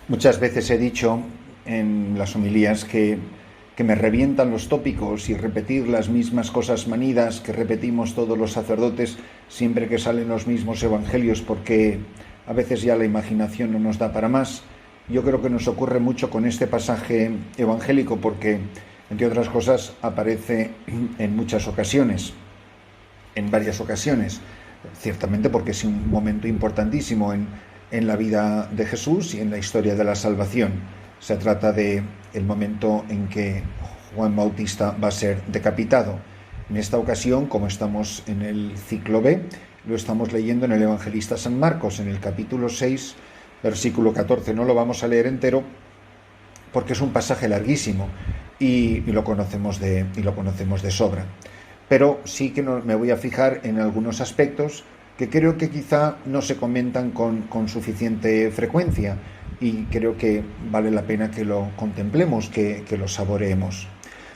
Muchas veces he dicho en las homilías que me revientan los tópicos y repetir las mismas cosas manidas que repetimos todos los sacerdotes siempre que salen los mismos evangelios, porque a veces ya la imaginación no nos da para más. Yo creo que nos ocurre mucho con este pasaje evangélico porque, entre otras cosas, aparece en muchas ocasiones, en varias ocasiones, ciertamente porque es un momento importantísimo en la vida de Jesús y en la historia de la salvación. Se trata de el momento en que Juan Bautista va a ser decapitado. En esta ocasión, como estamos en el ciclo B, lo estamos leyendo en el evangelista San Marcos, en el capítulo 6, versículo 14. No lo vamos a leer entero porque es un pasaje larguísimo y lo conocemos de sobra. Pero sí que me voy a fijar en algunos aspectos que creo que quizá no se comentan con suficiente frecuencia y creo que vale la pena que lo contemplemos, que lo saboreemos.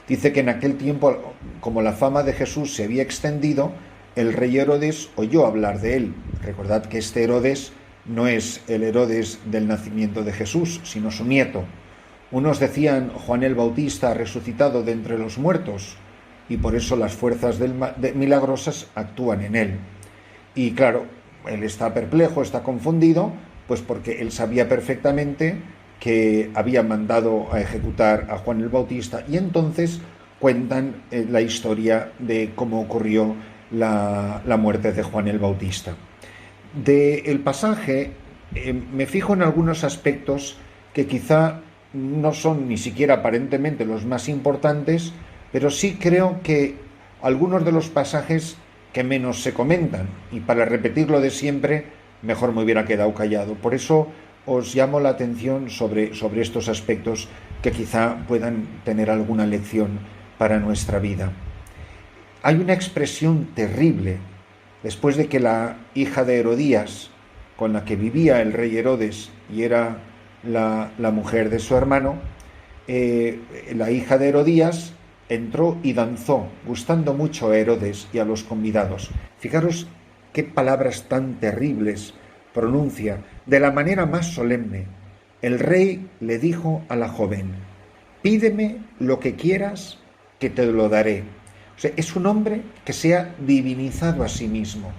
Dice que en aquel tiempo, como la fama de Jesús se había extendido, el rey Herodes oyó hablar de él. Recordad que este Herodes no es el Herodes del nacimiento de Jesús, sino su nieto. Unos decían: Juan el Bautista ha resucitado de entre los muertos, y por eso las fuerzas milagrosas actúan en él. Y claro, él está perplejo, está confundido, pues porque él sabía perfectamente que había mandado a ejecutar a Juan el Bautista, y entonces cuentan la historia de cómo ocurrió la muerte de Juan el Bautista. Del pasaje me fijo en algunos aspectos que quizá no son ni siquiera aparentemente los más importantes, pero sí creo que algunos de los pasajes que menos se comentan, y para repetirlo de siempre, mejor me hubiera quedado callado. Por eso os llamo la atención sobre estos aspectos que quizá puedan tener alguna lección para nuestra vida. Hay una expresión terrible después de que la hija de Herodías, con la que vivía el rey Herodes y era la mujer de su hermano, la hija de Herodías entró y danzó, gustando mucho a Herodes y a los convidados. Fijaros qué palabras tan terribles pronuncia de la manera más solemne. El rey le dijo a la joven: pídeme lo que quieras, que te lo daré. O sea, es un hombre que se ha divinizado a sí mismo.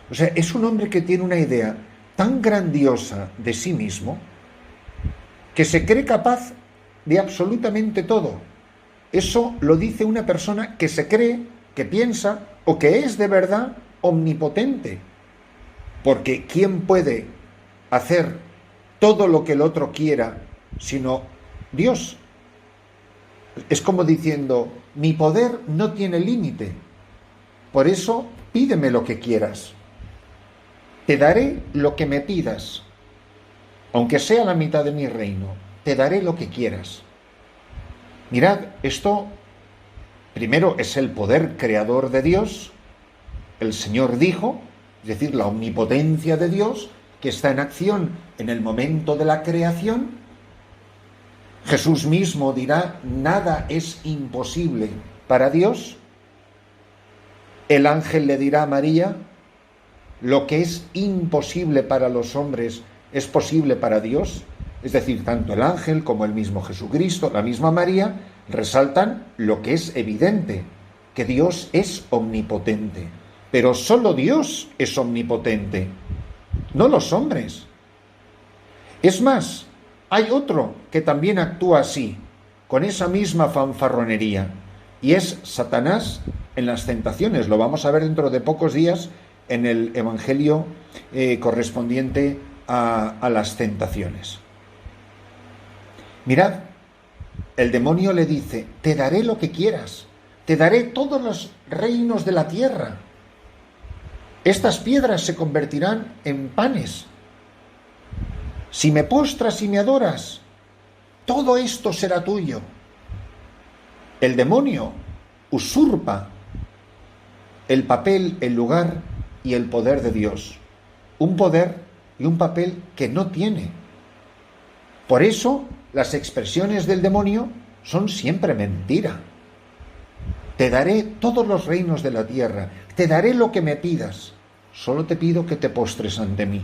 O sea, es un hombre que tiene una idea tan grandiosa de sí mismo que se cree capaz de absolutamente todo. Eso lo dice una persona que se cree, que piensa o que es de verdad omnipotente. Porque ¿quién puede hacer todo lo que el otro quiera sino Dios? Es como diciendo: mi poder no tiene límite, por eso pídeme lo que quieras. Te daré lo que me pidas, aunque sea la mitad de mi reino, te daré lo que quieras. Mirad, esto primero es el poder creador de Dios. El Señor dijo, es decir, la omnipotencia de Dios, que está en acción en el momento de la creación. Jesús mismo dirá: nada es imposible para Dios. El ángel le dirá a María: lo que es imposible para los hombres es posible para Dios. Es decir, tanto el ángel como el mismo Jesucristo, la misma María, resaltan lo que es evidente, que Dios es omnipotente. Pero solo Dios es omnipotente, no los hombres. Es más, hay otro que también actúa así, con esa misma fanfarronería, y es Satanás en las tentaciones. Lo vamos a ver dentro de pocos días en el Evangelio correspondiente a las tentaciones. Mirad, el demonio le dice: te daré lo que quieras, te daré todos los reinos de la tierra. Estas piedras se convertirán en panes. Si me postras y me adoras, todo esto será tuyo. El demonio usurpa el papel, el lugar y el poder de Dios. Un poder y un papel que no tiene. Por eso las expresiones del demonio son siempre mentira. Te daré todos los reinos de la tierra, te daré lo que me pidas, solo te pido que te postres ante mí.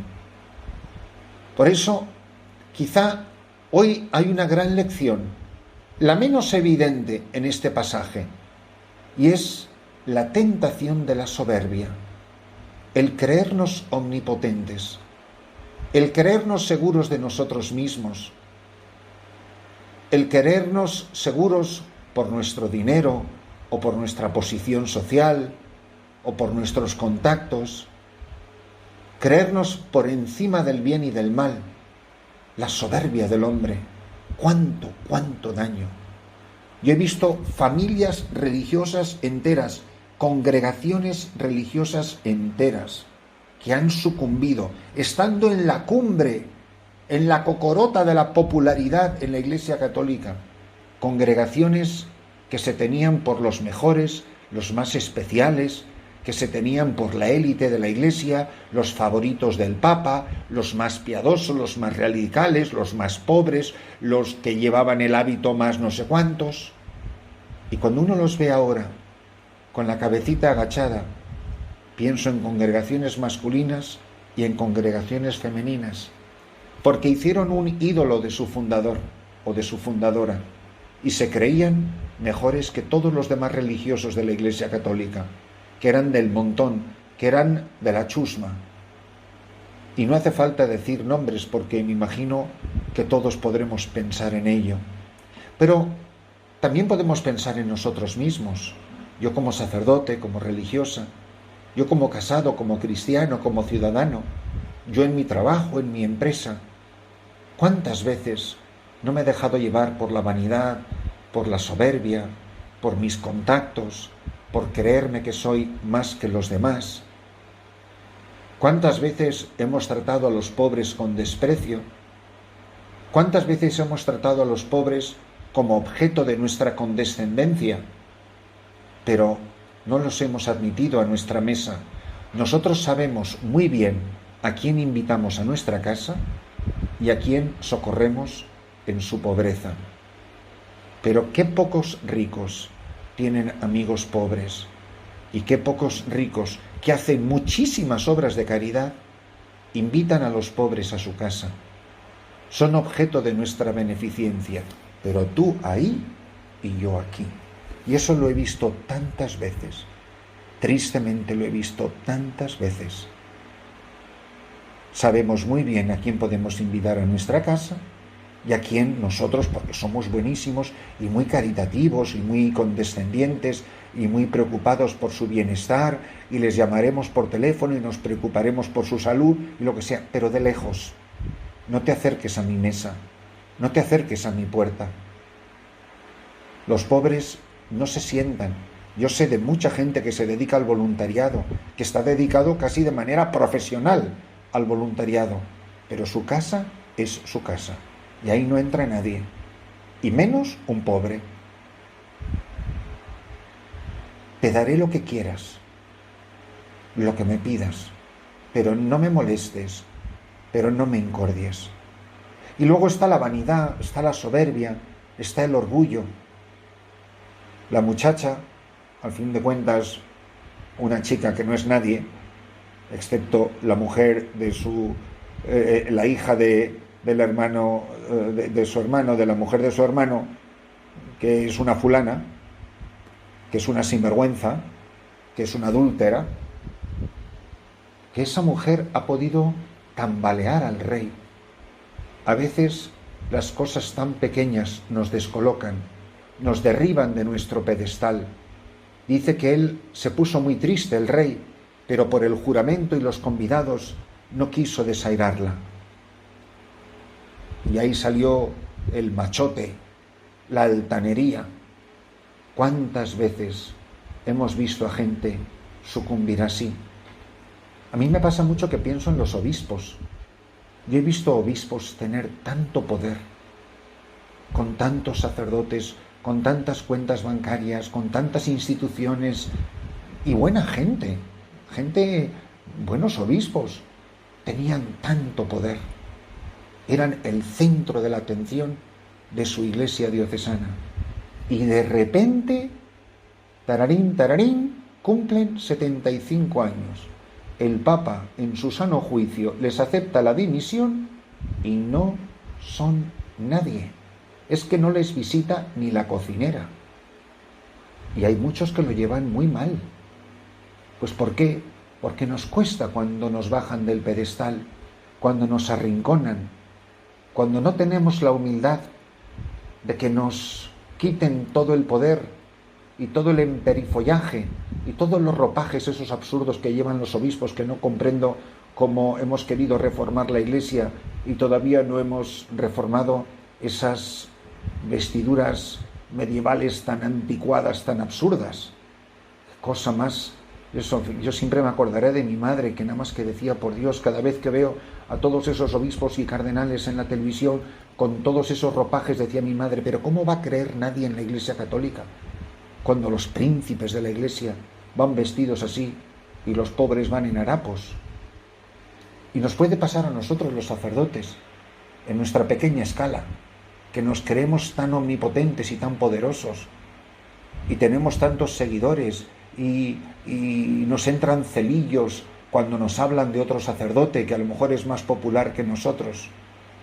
Por eso, quizá Hoy hay una gran lección, la menos evidente en este pasaje, y es la tentación de la soberbia, el creernos omnipotentes, el creernos seguros de nosotros mismos, el creernos seguros por nuestro dinero o por nuestra posición social o por nuestros contactos, creernos por encima del bien y del mal, la soberbia del hombre. Cuánto daño. Yo he visto familias religiosas enteras, congregaciones religiosas enteras, que han sucumbido, estando en la cumbre, en la cocorota de la popularidad en la Iglesia Católica, congregaciones que se tenían por los mejores, los más especiales, que se tenían por la élite de la Iglesia, los favoritos del Papa, los más piadosos, los más radicales, los más pobres, los que llevaban el hábito más no sé cuántos. Y cuando uno los ve ahora, con la cabecita agachada, pienso en congregaciones masculinas y en congregaciones femeninas, porque hicieron un ídolo de su fundador o de su fundadora y se creían mejores que todos los demás religiosos de la Iglesia Católica, que eran del montón, que eran de la chusma. Y no hace falta decir nombres porque me imagino que todos podremos pensar en ello. Pero también podemos pensar en nosotros mismos. Yo como sacerdote, como religiosa, yo como casado, como cristiano, como ciudadano, yo en mi trabajo, en mi empresa. ¿Cuántas veces no me he dejado llevar por la vanidad, por la soberbia, por mis contactos, por creerme que soy más que los demás? ¿Cuántas veces hemos tratado a los pobres con desprecio? ¿Cuántas veces hemos tratado a los pobres como objeto de nuestra condescendencia? Pero no los hemos admitido a nuestra mesa. Nosotros sabemos muy bien a quién invitamos a nuestra casa y a quién socorremos en su pobreza. Pero qué pocos ricos tienen amigos pobres y qué pocos ricos que hacen muchísimas obras de caridad invitan a los pobres a su casa. Son objeto de nuestra beneficencia, pero tú ahí y yo aquí. Y eso lo he visto tantas veces, tristemente lo he visto tantas veces. Sabemos muy bien a quién podemos invitar a nuestra casa y a quién nosotros, porque somos buenísimos y muy caritativos y muy condescendientes y muy preocupados por su bienestar, y les llamaremos por teléfono y nos preocuparemos por su salud y lo que sea, pero de lejos. No te acerques a mi mesa, no te acerques a mi puerta. Los pobres no se sientan. Yo sé de mucha gente que se dedica al voluntariado, que está dedicado casi de manera profesional al voluntariado, pero su casa es su casa. Y ahí no entra nadie, y menos un pobre. Te daré lo que quieras, lo que me pidas, pero no me molestes, pero no me incordies. Y luego está la vanidad, está la soberbia, está el orgullo. La muchacha, al fin de cuentas, una chica que no es nadie, excepto la mujer de la hija del hermano, de su hermano, de la mujer de su hermano, que es una fulana, que es una sinvergüenza, que es una adúltera, que esa mujer ha podido tambalear al rey. A veces las cosas tan pequeñas nos descolocan, nos derriban de nuestro pedestal. Dice que él se puso muy triste, el rey, pero por el juramento y los convidados no quiso desairarla. Y ahí salió el machote, la altanería. ¿Cuántas veces hemos visto a gente sucumbir así? A mí me pasa mucho que pienso en los obispos. Yo he visto obispos tener tanto poder, con tantos sacerdotes, con tantas cuentas bancarias, con tantas instituciones y buena gente, buenos obispos, tenían tanto poder. Eran el centro de la atención de su iglesia diocesana. Y de repente, tararín, cumplen 75 años. El Papa, en su sano juicio, les acepta la dimisión y no son nadie. Es que no les visita ni la cocinera. Y hay muchos que lo llevan muy mal. Pues ¿por qué? Porque nos cuesta cuando nos bajan del pedestal, cuando nos arrinconan, cuando no tenemos la humildad de que nos quiten todo el poder y todo el emperifollaje y todos los ropajes esos absurdos que llevan los obispos, que no comprendo cómo hemos querido reformar la Iglesia y todavía no hemos reformado esas vestiduras medievales tan anticuadas, tan absurdas. Cosa más. Yo siempre me acordaré de mi madre, que nada más que decía, por Dios, cada vez que veo a todos esos obispos y cardenales en la televisión con todos esos ropajes, decía mi madre, pero ¿cómo va a creer nadie en la Iglesia Católica cuando los príncipes de la Iglesia van vestidos así y los pobres van en harapos? Y nos puede pasar a nosotros los sacerdotes, en nuestra pequeña escala, que nos creemos tan omnipotentes y tan poderosos, y tenemos tantos seguidores, y nos entran celillos cuando nos hablan de otro sacerdote que a lo mejor es más popular que nosotros.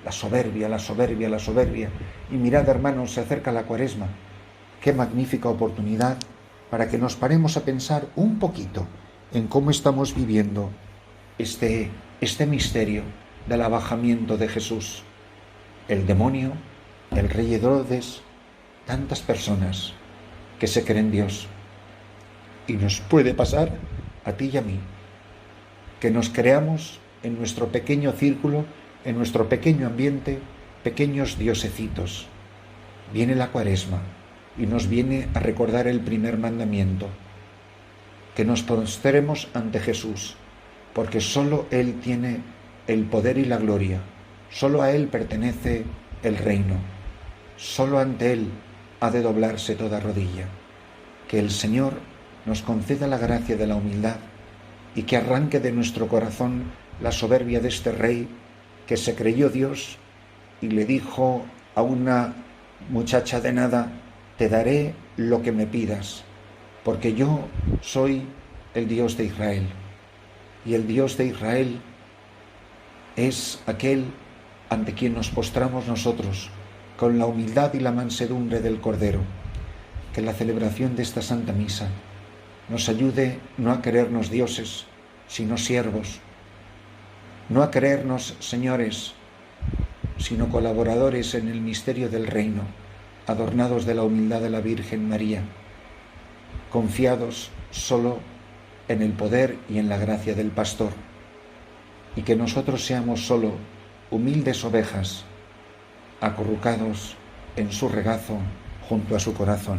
La soberbia, la soberbia, la soberbia. Y mirad, hermanos, se acerca la Cuaresma. Qué magnífica oportunidad para que nos paremos a pensar un poquito en cómo estamos viviendo este misterio del abajamiento de Jesús. El demonio, el rey Herodes, tantas personas que se creen Dios. Y nos puede pasar a ti y a mí, que nos creamos en nuestro pequeño círculo, en nuestro pequeño ambiente, pequeños diosecitos. Viene la Cuaresma y nos viene a recordar el primer mandamiento, que nos postremos ante Jesús, porque solo Él tiene el poder y la gloria, solo a Él pertenece el reino, solo ante Él ha de doblarse toda rodilla. Que el Señor nos conceda la gracia de la humildad y que arranque de nuestro corazón la soberbia de este rey que se creyó Dios y le dijo a una muchacha de nada, te daré lo que me pidas, porque yo soy el Dios de Israel. Y el Dios de Israel es aquel ante quien nos postramos nosotros, con la humildad y la mansedumbre del Cordero. Que la celebración de esta Santa Misa nos ayude no a creernos dioses, sino siervos, no a creernos señores, sino colaboradores en el misterio del reino, adornados de la humildad de la Virgen María, confiados solo en el poder y en la gracia del pastor, y que nosotros seamos solo humildes ovejas, acurrucados en su regazo junto a su corazón.